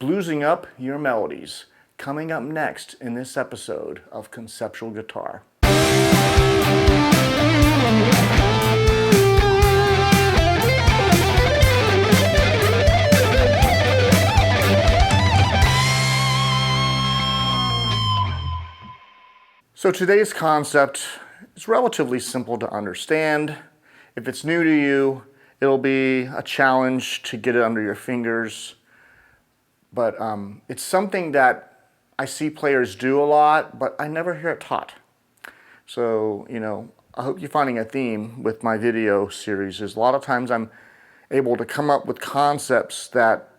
Bluesing up your melodies, coming up next in this episode of Conceptual Guitar. So today's concept is relatively simple to understand. If it's new to you, it'll be a challenge to get it under your fingers. But it's something that I see players do a lot, but I never hear it taught. So, I hope you're finding a theme with my video series. Is a lot of times I'm able to come up with concepts that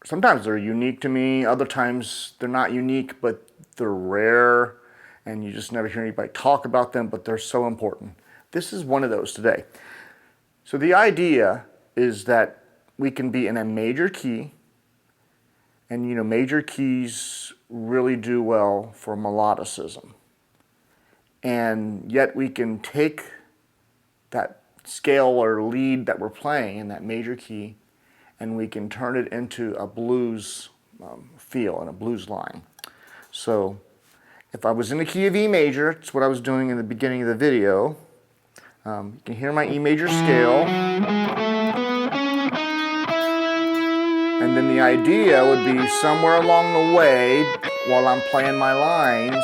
sometimes they're unique to me, other times they're not unique, but they're rare, and you just never hear anybody talk about them, but they're so important. This is one of those today. So the idea is that we can be in a major key, and major keys really do well for melodicism. And yet we can take that scale or lead that we're playing in that major key, and we can turn it into a blues feel and a blues line. So if I was in the key of E major, it's what I was doing in the beginning of the video. You can hear my E major scale. And then the idea would be somewhere along the way, while I'm playing my lines,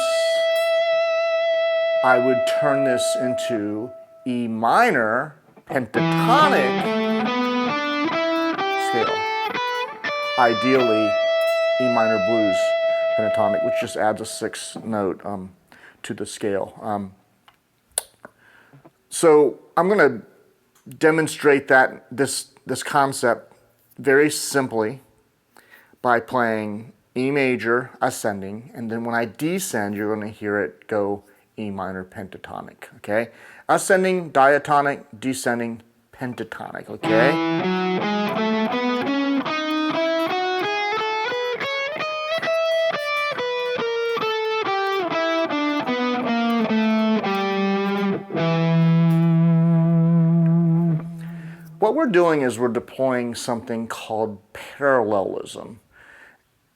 I would turn this into E minor pentatonic scale. Ideally, E minor blues pentatonic, which just adds a sixth note to the scale. So I'm going to demonstrate this concept very simply by playing E major ascending, and then when I descend, you're going to hear it go E minor pentatonic, okay? Ascending, diatonic, descending, pentatonic, okay? What we're doing is we're deploying something called parallelism.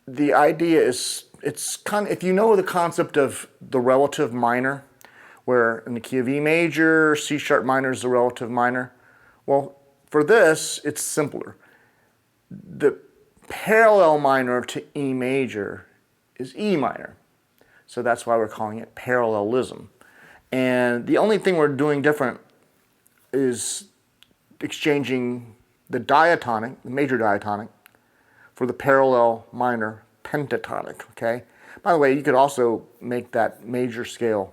The idea is, it's kind of, if you know the concept of the relative minor, where in the key of E major, C sharp minor is the relative minor. Well, for this, it's simpler. The parallel minor to E major is E minor. So that's why we're calling it parallelism. And the only thing we're doing different is exchanging the diatonic, the major diatonic, for the parallel minor pentatonic, okay? By the way, you could also make that major scale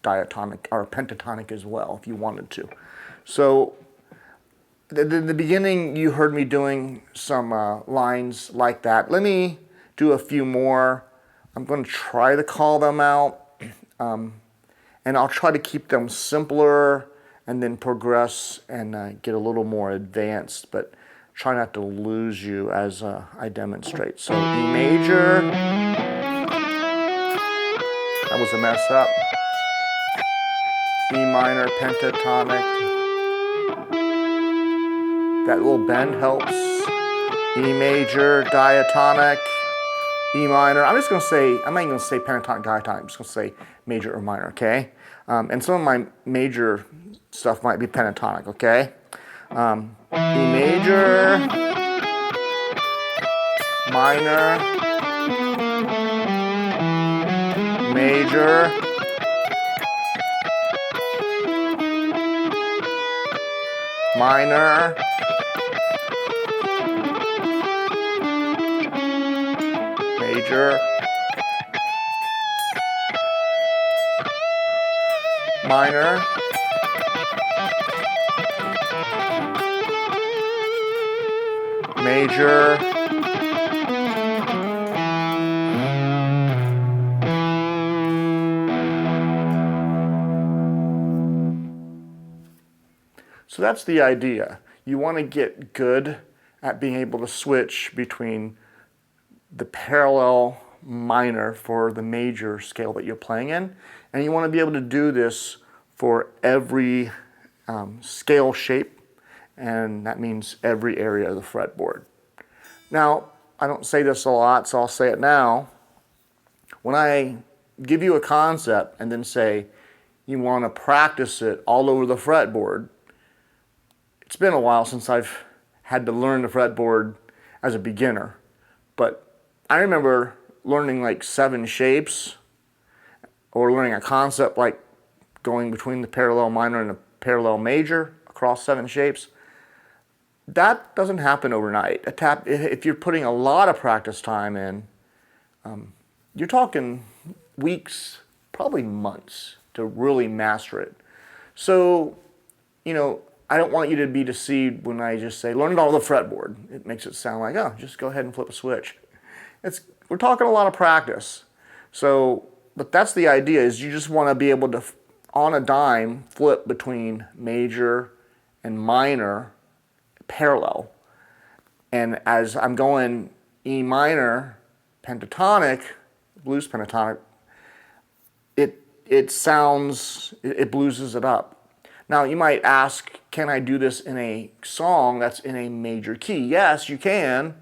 diatonic or pentatonic as well if you wanted to. So at the beginning, you heard me doing some lines like that. Let me do a few more. I'm going to try to call them out, and I'll try to keep them simpler and then progress and get a little more advanced, but try not to lose you as I demonstrate. So E major, that was a mess up. E minor pentatonic, that little bend helps. E major diatonic, E minor. I'm not even gonna say pentatonic, diatonic, I'm just gonna say major or minor, okay? And some of my major stuff might be pentatonic, okay? E major, minor, major, minor, major, minor, major, so that's the idea. You want to get good at being able to switch between the parallel minor for the major scale that you're playing in, and you want to be able to do this for every scale shape, and that means every area of the fretboard. Now, I don't say this a lot, so I'll say it now. When I give you a concept and then say you want to practice it all over the fretboard, it's been a while since I've had to learn the fretboard as a beginner, but I remember learning like 7 shapes, or learning a concept like going between the parallel minor and the parallel major across 7 shapes. That doesn't happen overnight. If you're putting a lot of practice time in, you're talking weeks, probably months to really master it. So, I don't want you to be deceived when I just say, learn it all the fretboard. It makes it sound like, oh, just go ahead and flip a switch. We're talking a lot of practice. So, but that's the idea, is you just want to be able to, on a dime, flip between major and minor parallel. And as I'm going E minor, pentatonic, blues pentatonic, it sounds, it blueses it up. Now you might ask, can I do this in a song that's in a major key? Yes, you can.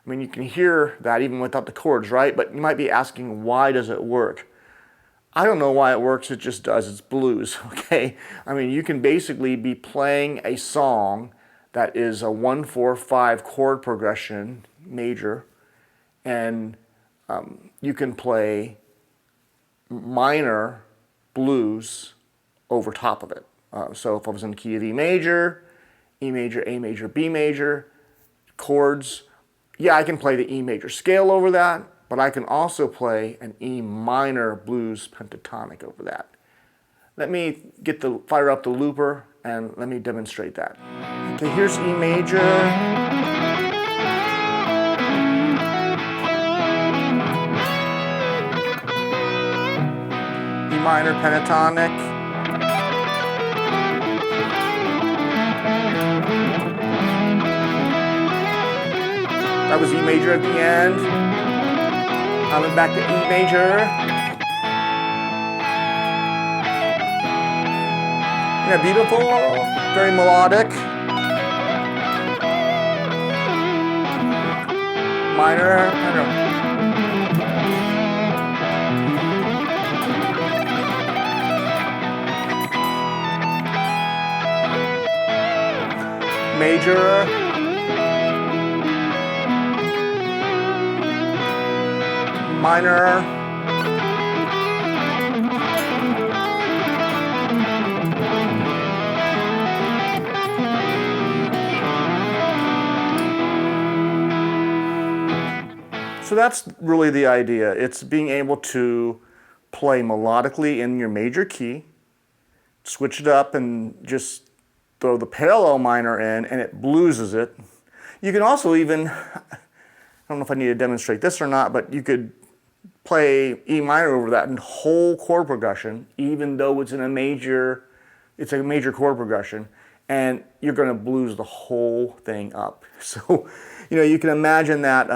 I mean, you can hear that even without the chords, right? But you might be asking, why does it work? I don't know why it works, it just does. It's blues, okay? I mean, you can basically be playing a song that is a 1-4-5 chord progression, major, and you can play minor blues over top of it. So if I was in the key of E major, A major, B major, chords, yeah, I can play the E major scale over that, but I can also play an E minor blues pentatonic over that. Let me fire up the looper and let me demonstrate that. Okay, here's E major. E minor pentatonic. That was E major at the end. I went back to E major. Isn't that beautiful? Very melodic. Minor. Major. Minor, so that's really the idea. It's being able to play melodically in your major key, switch it up and just throw the parallel minor in and it blueses it. You can also even, I don't know if I need to demonstrate this or not, but you could play E minor over that and whole chord progression, even though it's a major chord progression, and you're going to blues the whole thing up. So, you can imagine that,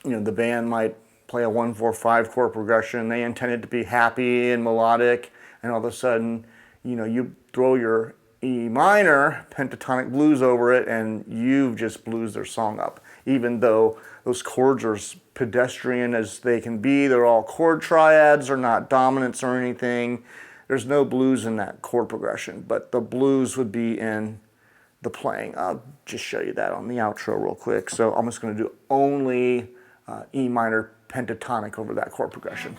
the band might play a 1-4-5 chord progression. They intend it to be happy and melodic, and all of a sudden, you throw your E minor pentatonic blues over it, and you've just blues their song up, even though those chords are as pedestrian as they can be. They're all chord triads, they're not dominants or anything. There's no blues in that chord progression, but the blues would be in the playing. I'll just show you that on the outro real quick. So I'm just going to do only E minor pentatonic over that chord progression.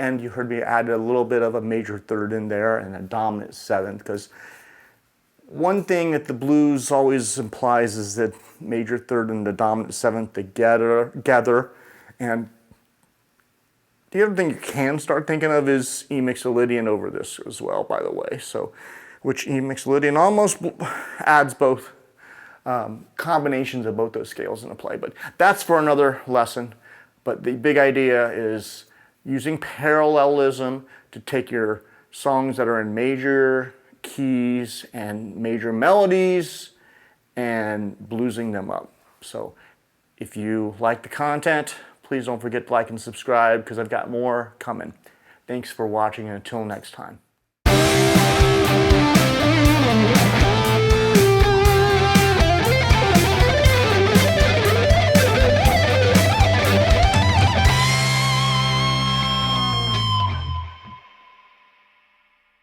And you heard me add a little bit of a major third in there and a dominant seventh, because one thing that the blues always implies is that major third and the dominant seventh together, And the other thing you can start thinking of is E mixolydian over this as well, by the way. So, which E mixolydian almost adds both combinations of both those scales into play. But that's for another lesson. But the big idea is using parallelism to take your songs that are in major keys and major melodies and bluesing them up. So if you like the content, please don't forget to like and subscribe because I've got more coming. Thanks for watching, and until next time.